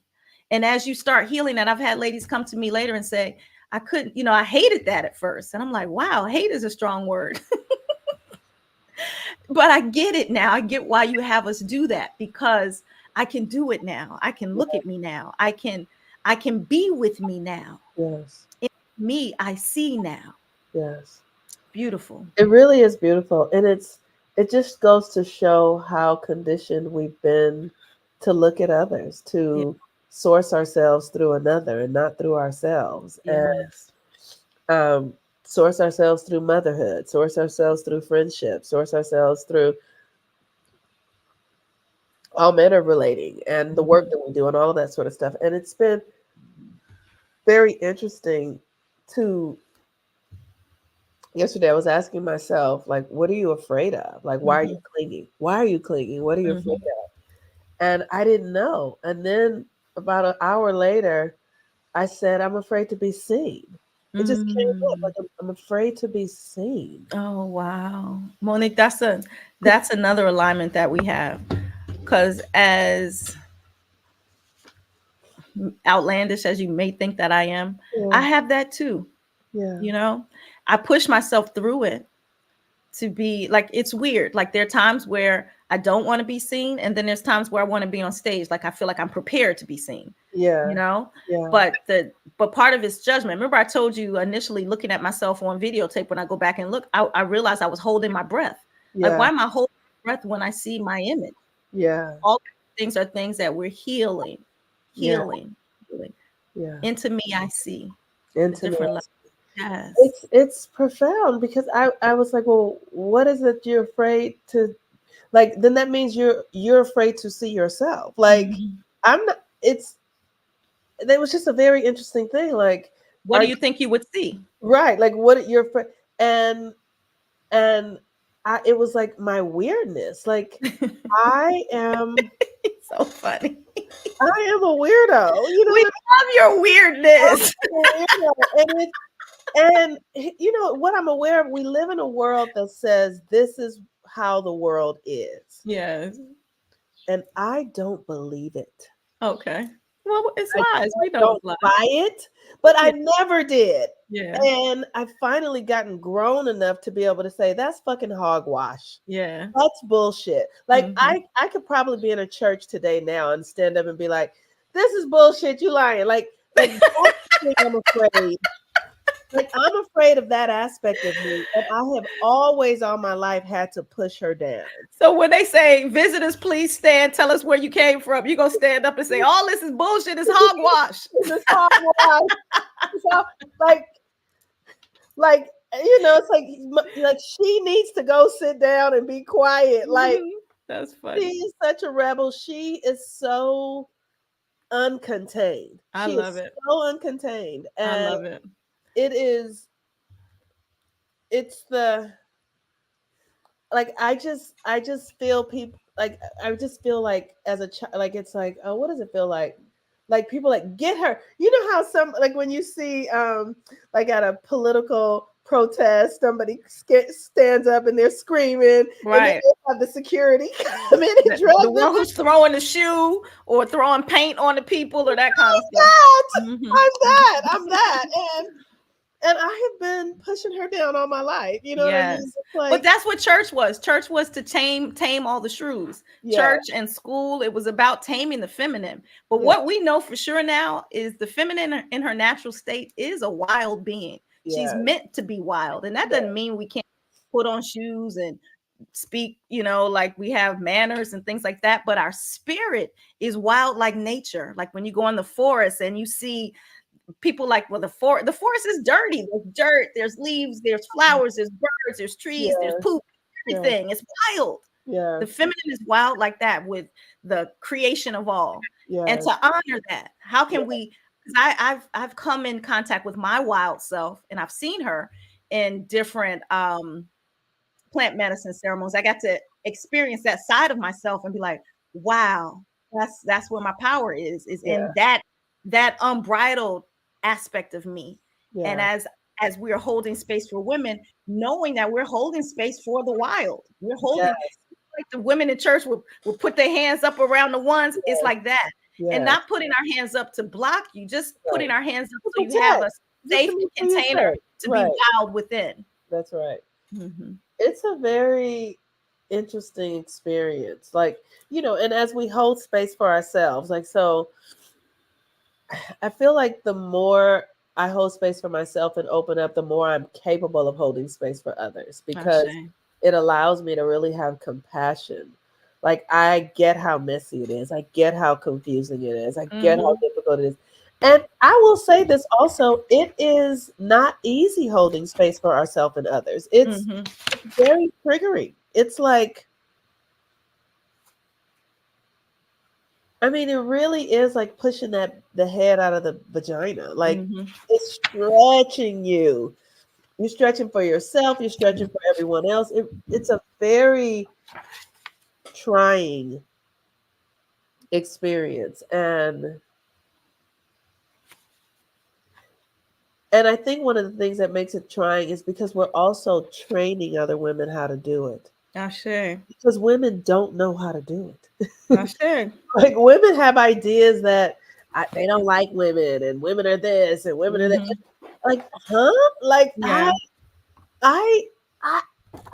And as you start healing that, I've had ladies come to me later and say, I couldn't, I hated that at first. And I'm like, wow, hate is a strong word. But I get it now. I get why you have us do that because I can do it now. I can look Yes. at me now. I can be with me now. Yes. In me, I see now. Yes. Beautiful. It really is beautiful. And it just goes to show how conditioned we've been to look at others, Yeah. to source ourselves through another and not through ourselves. And Yes. um, source ourselves through motherhood, source ourselves through friendship, source ourselves through all manner of relating and the work Mhm. that we do and all of that sort of stuff. And it's been very interesting to yesterday I was asking myself, like, what are you afraid of? Like, why are you Mhm. clinging? Why are you clinging? What are you afraid Mhm. of? And I didn't know. And then about an hour later, I said, I'm afraid to be seen. It just came up Mm. like I'm afraid to be seen. Oh wow, Monique, that's another alignment that we have. Because as outlandish as you may think that I am, Yeah, I have that too. yeah, You know, I push myself through it to be like, it's weird. Like there are times where I don't want to be seen, and then there's times where I want to be on stage. Like I feel like I'm prepared to be seen, you yeah, know. yeah, But part of it's judgment. Remember, I told you initially, looking at myself on videotape, when I go back and look, I realized I was holding my breath. Like, yeah, why am I holding my breath when I see my image? yeah, All things are things that we're healing, yeah, healing, healing. yeah. Into me, I see a Intimacy. different level. Yes. It's profound because I was like, well, what is it you're afraid to like? Then that means you're afraid to see yourself. Like Mhm. I'm not. It's It was just a very interesting thing. Like, What are do you you think you would see? right? Like, what you're afraid and and it was like my weirdness. Like, I am So funny. I am a weirdo. You know We what love your weirdness. I'm a weirdo, and you know what I'm aware of. We live in a world that says this is how the world is, Yes. and I don't believe it. Okay. Well, it's I lies. We know don't it's lies. buy it, but I Yeah. never did. Yeah. And I've finally gotten grown enough to be able to say that's fucking hogwash. Yeah. That's bullshit. Like Hmm. I could probably be in a church today now and stand up and be like, "This is bullshit. You lying." Like that's the thing I'm afraid. Like I'm afraid of that aspect of me, and I have always all my life had to push her down. So when they say visitors, please stand, tell us where you came from, you gonna stand up and say, all this is bullshit, it's hogwash. This hogwash. So like like it's like she needs to go sit down and be quiet. Like Mhm. That's she funny. is such a rebel. She is so uncontained. I She love is it. so uncontained, I and love it. it is. It's the like I just feel people like I just feel like as a child like it's like oh what does it feel like people like get her you know how some like when you see like at a political protest somebody stands up and they're screaming and then Right. they have the security come in and drag The them one who's throwing the shoe or throwing paint on the people or that kind of stuff. that Hmm. I'm that and I have been pushing her down all my life you know what I mean Yes. it's But like that's what church was. Church was to tame all the shrews. yeah Church and school, it was about taming the feminine. But yeah what we know for sure now is the feminine in her natural state is a wild being. She's yeah meant to be wild. And that yeah doesn't mean we can't put on shoes and speak, like we have manners and things like that, but our spirit is wild like nature. Like when you go in the forest and you see people like, well, the forest is dirty. There's dirt, there's leaves, there's flowers, there's birds, there's trees, there's yeah poop, yeah everything. It's wild. yeah The feminine is wild like that with the creation of all. And yeah to honor that, how yeah can we? Because I've come in contact with my wild self, and I've seen her in different plant medicine ceremonies. I got to experience that side of myself and be like, wow, that's where my power is yeah in that unbridled aspect of me. And yeah as we are holding space for women, knowing that we're holding space for the wild, we're yeah holding like the women in church will put their hands up around the ones. It's like that. And yeah not putting our hands up to block you, just right putting our hands up to so you have a protect just safe to make sure you're container safe to be right wild within. that's right Mhm. it's a very interesting experience like and as we hold space for ourselves like so I feel like the more I hold space for myself and open up the more I'm capable of holding space for others because Ashe. it allows me to really have compassion Like, I get how messy it is. I get how confusing it is. I get how Mm-hmm. difficult it is. And I will say this also, it is not easy holding space for ourselves and others. Mm-hmm. It's very triggering. It's like, I mean, it really is like pushing the head out of the vagina. Like, Mm-hmm. it's stretching you. You're stretching for yourself, you're stretching for everyone else. It's a very trying experience. And I think one of the things that makes it trying is because we're also training other women how to do it. Ashe. Because women don't know how to do it. Ashe. Like, women have ideas that they don't like women, and women are this and women are that. Mm-hmm. Like, huh? Like, Yeah. I, I,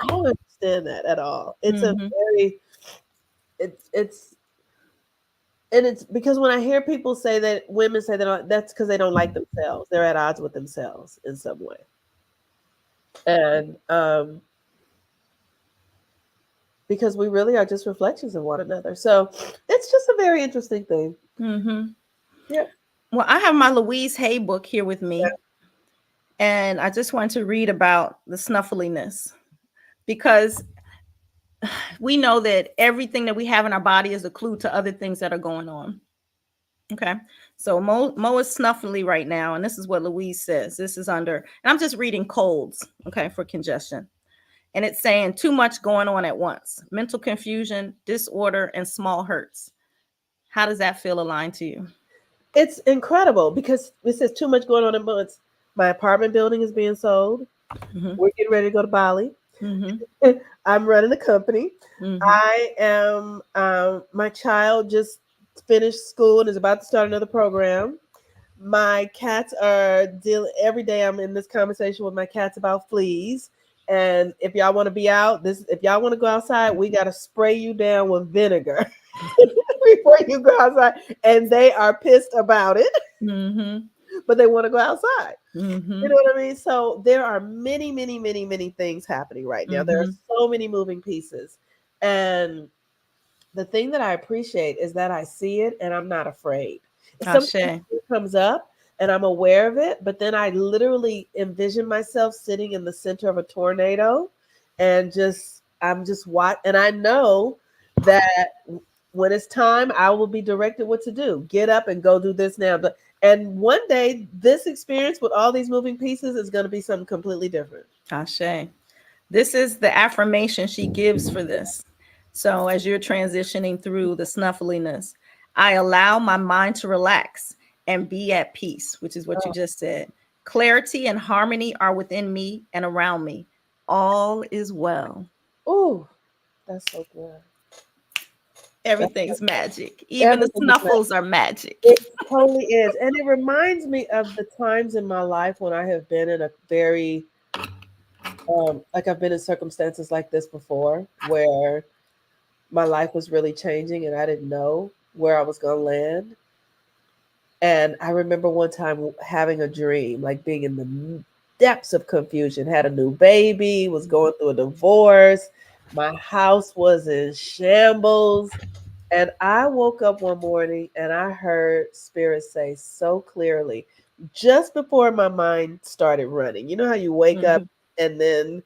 I don't understand that at all. It's a Mm-hmm. very, it's, and it's because when I hear people say that women say that, that's because they don't like themselves. They're at odds with themselves in some way. And because we really are just reflections of one another. So it's just a very interesting thing. Mm-hmm. Yeah. Well, I have my Louise Hay book here with me, and I just want to read about the snuffliness because we know that everything that we have in our body is a clue to other things that are going on. Okay. So Mo is snuffly right now, and this is what Louise says. This is under, and I'm just reading colds, okay, for congestion. And it's saying too much going on at once, mental confusion, disorder, and small hurts. How does that feel aligned to you? It's incredible because this is too much going on at once. My apartment building is being sold. Mm-hmm. We're getting ready to go to Bali. Mm-hmm. I'm running a company. Mm-hmm. I am, my child just finished school and is about to start another program. My cats are dealing every day. I'm in this conversation with my cats about fleas. And if y'all want to be out, if y'all want to go outside, we got to spray you down with vinegar before you go outside. And they are pissed about it, Mm-hmm. but they want to go outside. You Mm-hmm. know what I mean? So there are many, many, many, many things happening right now. There are Mm-hmm. so many moving pieces. And the thing that I appreciate is that I see it and I'm not afraid. Sometimes Ashe. it comes up and I'm aware of it, but then I literally envision myself sitting in the center of a tornado and I'm just and I know that when it's time, I will be directed what to do. Get up and go do this now. And one day, this experience with all these moving pieces is going to be something completely different. Ashe. This is the affirmation she gives for this. So, as you're transitioning through the snuffliness, I allow my mind to relax and be at peace, which is what you just said. Clarity and harmony are within me and around me. All is well. Oh, that's so good. That's so Everything's good. magic. Even the Everything is snuffles are magic. It totally is. And it reminds me of the times in my life when I have been in a very, like I've been in circumstances like this before where my life was really changing and I didn't know where I was going to land. And I remember one time having a dream, like being in the depths of confusion, had a new baby, was going through a divorce. My house was in shambles. And I woke up one morning and I heard Spirit say so clearly, just before my mind started running. You know how you wake up Mhm. and then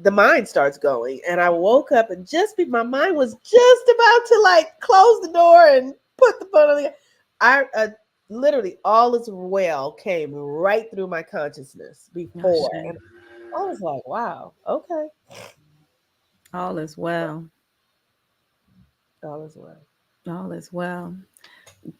the mind starts going. And I woke up and my mind was just about to like close the door and put the phone on the. I literally all is well came right through my consciousness before, Ashe. and I was like, wow, okay, All is well. all is well. All is well.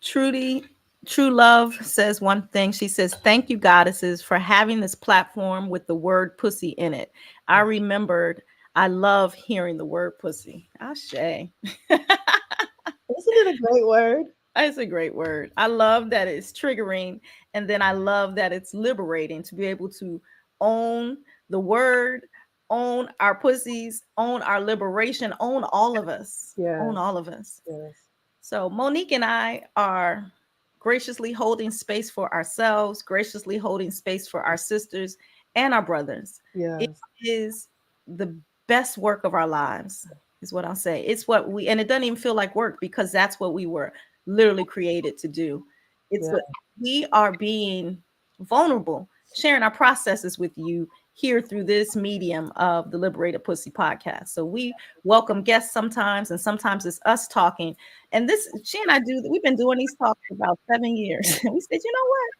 Trudy, True Love says one thing. She says, "Thank you, goddesses, for having this platform with the word pussy in it. I remembered I love hearing the word pussy." Ashe. Isn't it a great word? It's a great word. I love that it's triggering. And then I love that it's liberating to be able to own the word, own our pussies, own our liberation, own all of us, own Yes, all of us. yes, So Monique and I are graciously holding space for ourselves, graciously holding space for our sisters and our brothers. It yes. is the best work of our lives. is what I'll say. It's what we, and it doesn't even feel like work because that's what we were literally created to do. It's Yeah. what we are being vulnerable, sharing our processes with you here through this medium of the Liberated Pussy podcast. So we welcome guests sometimes, and sometimes it's us talking. And this, she and I do, we've been doing these talks for about 7 years. And we said, you know what?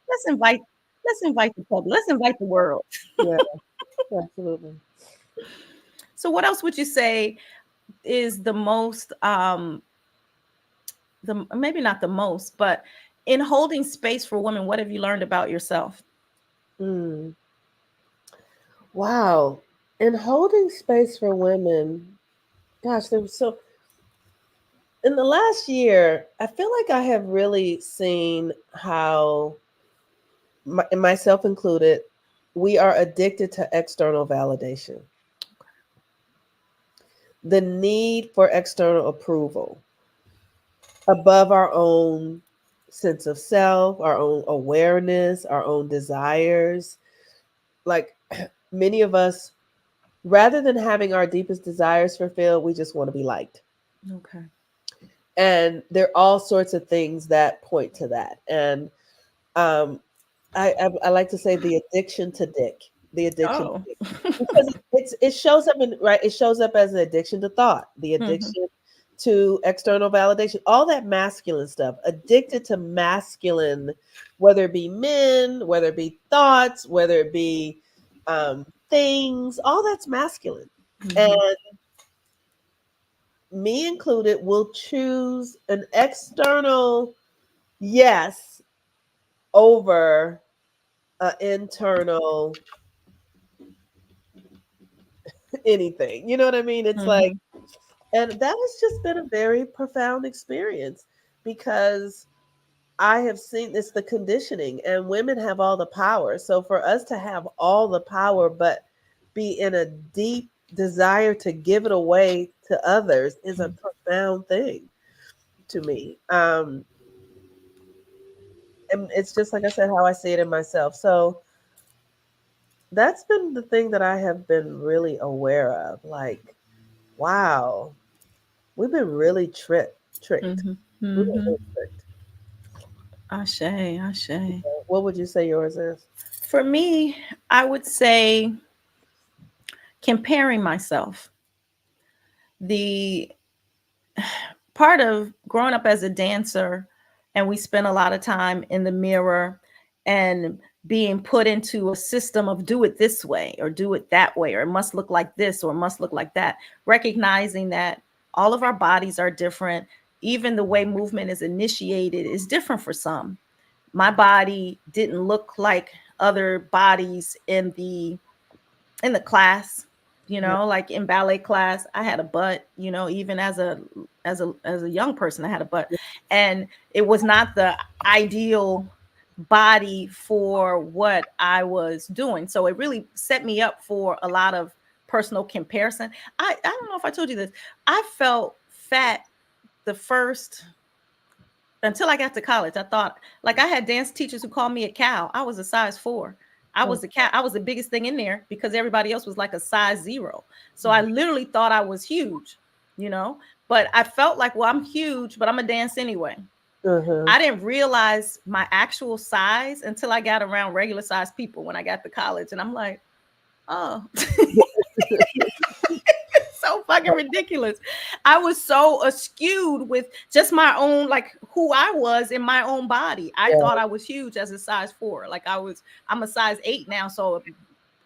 Let's invite, let's invite the public, let's invite the world. Yeah. Absolutely. So what else would you say is the most the maybe not the most, but in holding space for women, what have you learned about yourself? Mm. Wow. In holding space for women, gosh, there was so in the last year, I feel like I have really seen how, and myself included, we are addicted to external validation. The need for external approval above our own sense of self, our own awareness, our own desires. Like many of us, rather than having our deepest desires fulfilled, we just want to be liked. Okay. And there are all sorts of things that point to that. And um, I like to say the addiction to dick, the addiction to Oh. dick. Because it shows up in right. It shows up as an addiction to thought, the Mhm. addiction to external validation, all that masculine stuff. Addicted to masculine, whether it be men, whether it be thoughts, whether it be things, all that's masculine. And Mhm. me included will choose an external yes over an internal anything. You know what I mean? It's like, Mhm. and that has just been a very profound experience because I have seen it's the conditioning, and women have all the power. So for us to have all the power, but be in a deep desire to give it away to others is a profound thing to me. And it's just like I said, how I see it in myself. So that's been the thing that I have been really aware of. Like, wow, we've been really tricked. Mhm. We've been Mhm. really tricked. Ashe, ashe. What would you say yours is? For me, I would say comparing myself. The part of growing up as a dancer, and we spent a lot of time in the mirror and being put into a system of do it this way or do it that way, or it must look like this or it must look like that, recognizing that all of our bodies are different. Even the way movement is initiated is different for some. My body didn't look like other bodies in the class, Yeah. like in ballet class. I had a butt, even as a young person, I had a butt. And it was not the ideal body for what I was doing. So it really set me up for a lot of personal comparison. I don't know if I told you this. I felt fat the first until I got to college. I thought, like, I had dance teachers who called me a cow. I was a size 4. I Oh, was a cat. I was the biggest thing in there because everybody else was like a size 0. So I literally thought I was huge, you know. But I felt like, well, I'm huge, but I'm a dance anyway. uh-huh. I didn't realize my actual size until I got around regular size people when I got to college, and I'm like, oh, so fucking ridiculous. I was so askewed with just my own, like who I was in my own body. I Yeah, thought I was huge as a size 4. Like I'm a size 8 now. So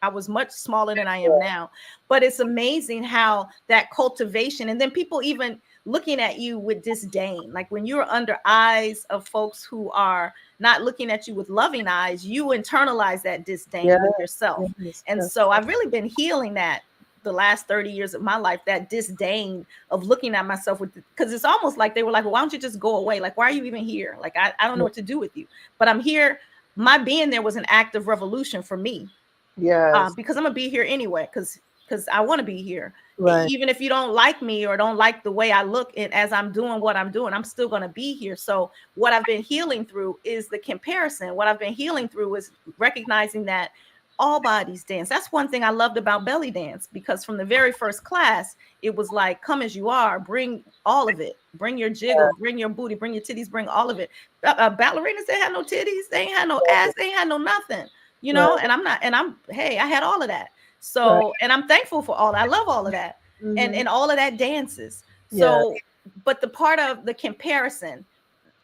I was much smaller than I am now. But it's amazing how that cultivation, and then people even looking at you with disdain. Like when you're under eyes of folks who are not looking at you with loving eyes, you internalize that disdain yeah, with yourself. yes, And yes, so I've really been healing that the last 30 years of my life, that disdain of looking at myself with, because it's almost like they were like, well, why don't you just go away? Like, why are you even here? Like, I don't know what to do with you, but I'm here. My being there was an act of revolution for me, yes, because I'm gonna be here anyway, because I want to be here. right, Even if you don't like me or don't like the way I look, and as I'm doing what I'm doing, I'm still gonna be here. So what I've been healing through is the comparison. What I've been healing through is recognizing that all bodies dance. That's one thing I loved about belly dance, because from the very first class, it was like, come as you are, bring all of it, bring your jiggle, bring your booty, bring your titties, bring all of it. Ballerinas, they had no titties, they ain't had no ass, they ain't had no nothing, you Right. know. And hey, I had all of that. Right. So, and I'm thankful for all that. I love all of that, Mm-hmm. and all of that dances. Yeah. So, but the part of the comparison,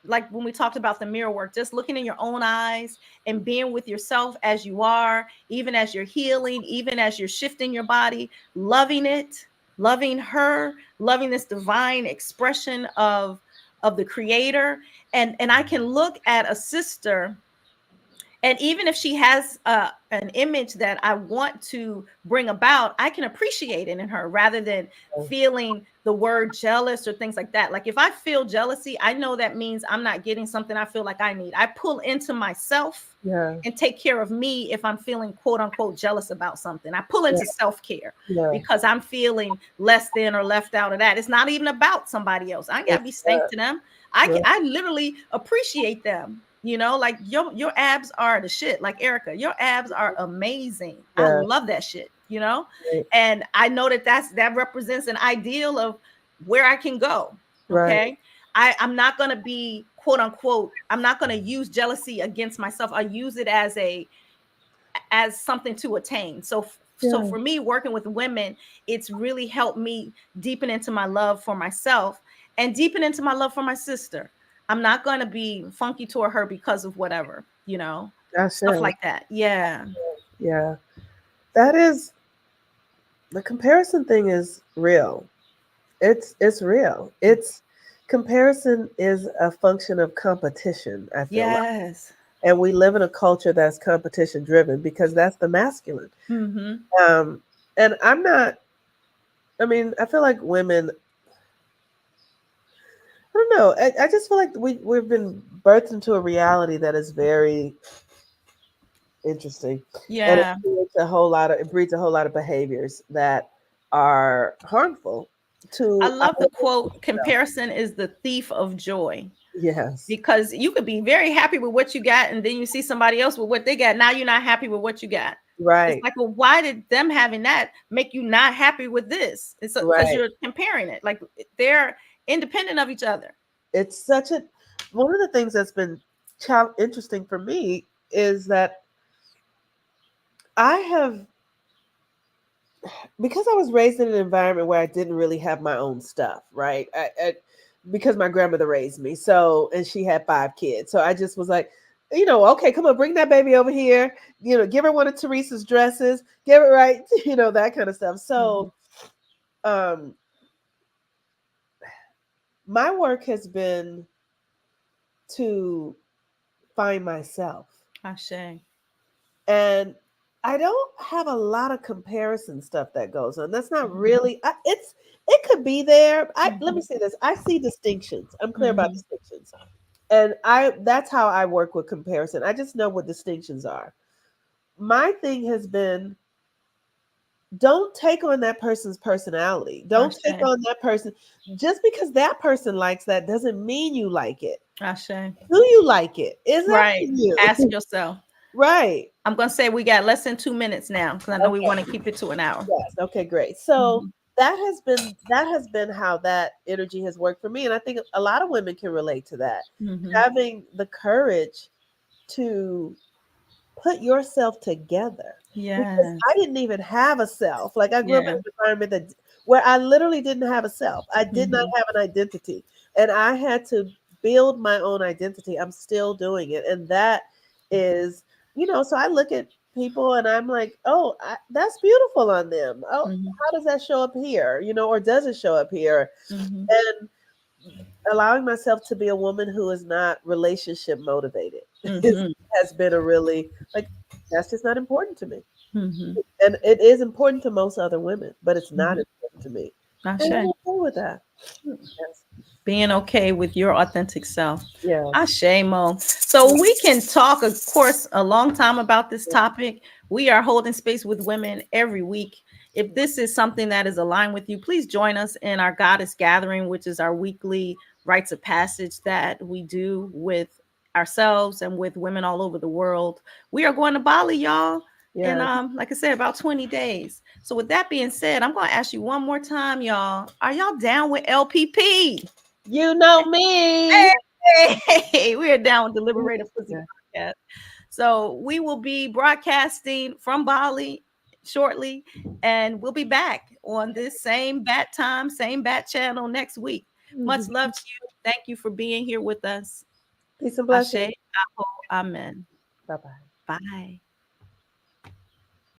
like when we talked about the mirror work, just looking in your own eyes and being with yourself as you are, even as you're healing, even as you're shifting your body, loving it, loving her, loving this divine expression of the creator. And I can look at a sister, and even if she has an image that I want to bring about, I can appreciate it in her rather than feeling the word jealous or things like that. Like if I feel jealousy, I know that means I'm not getting something I feel like I need. I pull into myself Yeah. and take care of me if I'm feeling quote unquote jealous about something. I pull into self-care Yeah. because I'm feeling less than or left out of that. It's not even about somebody else. I ain't gotta be stank to them. I literally appreciate them. You know, like your abs are the shit. Like Erica, your abs are amazing. I Yeah. love that shit, you know? Right. And I know that that represents an ideal of where I can go. Right. Okay. I'm not gonna be quote unquote, I'm not gonna use jealousy against myself. I use it as something to attain. So Yeah. for me, working with women, it's really helped me deepen into my love for myself and deepen into my love for my sister. I'm not going to be funky toward her because of whatever, you know, That's stuff it. like that. Yeah. Yeah. That is the comparison thing is real. It's real. It's comparison is a function of competition, I feel like. Yes. And we live in a culture that's competition driven because that's the masculine. Mm-hmm. Um, and I'm not, I mean, I feel like women, I don't know. I just feel like we've been birthed into a reality that is very interesting. And Yeah. it breeds a whole lot of behaviors that are harmful I to our love the quote, comparison is the thief of joy. yes. Because you could be very happy with what you got, and then you see somebody else with what they got. Now you're not happy with what you got. It's Right. like, well, why did them having that make you not happy with this? It's because Right. you're comparing it. Like they're independent of each other. It's such a one of the things that's been interesting for me is that I have because I was raised in an environment where I didn't really have my own stuff, right? Because my grandmother raised me, so and she had 5 kids, so I just was like, okay, come on, bring that baby over here, give her one of Teresa's dresses, give it right, that kind of stuff. Mhm. So, um, my work has been to find myself. Ashe. And I don't have a lot of comparison stuff that goes on. That's not Mhm. really. It could be there. I Let me Mhm. say this. I see distinctions. I'm clear about Mhm. distinctions, and I that's how I work with comparison. I just know what distinctions are. My thing has been don't take on that person's personality. Don't take Ashe. on that person just because that person likes that doesn't mean you like it. Ashe. Do you like it? Is that for Right. you? Ask yourself. Right. I'm gonna say we got less than 2 minutes now because I know we want to keep it to an hour. Yes. Okay, great. So Mhm. that has been how that energy has worked for me. And I think a lot of women can relate to that. Mhm. Having the courage to put yourself together. Because I Yes. didn't even have a self. Like I grew up in Yeah. an environment where I literally didn't have a self. I did not Mhm. have an identity. And I had to build my own identity. I'm still doing it. And that is, so I look at people and I'm like, oh, that's beautiful on them. Oh, Mhm. how does that show up here? Or does it show up here? Mhm. And allowing myself to be a woman who is not relationship motivated Mhm. has been a really, like, that's just not important to me. Mhm. And it is important to most other women, but it's not Mhm. important to me. And I'm Ashe. okay with that. Yes. Being okay with your authentic self. Yes. Ashe, Mo. So we can talk, of course, a long time about this topic. We are holding space with women every week. If this is something that is aligned with you, please join us in our Goddess Gathering, which is our weekly rites of passage that we do with ourselves and with women all over the world. We are going to Bali, y'all. And Yeah. like I said, about 20 days. So with that being said, I'm gonna ask you one more time, y'all. Are y'all down with LPP? You know me. Hey, we are down with the Liberated Pussy Yeah. podcast. So we will be broadcasting from Bali shortly, and we'll be back on this same bat time, same bat channel next week. Much love to you. Thank you for being here with us. Peace and Ashe, blessings. Aho, Amen. Bye bye. Bye.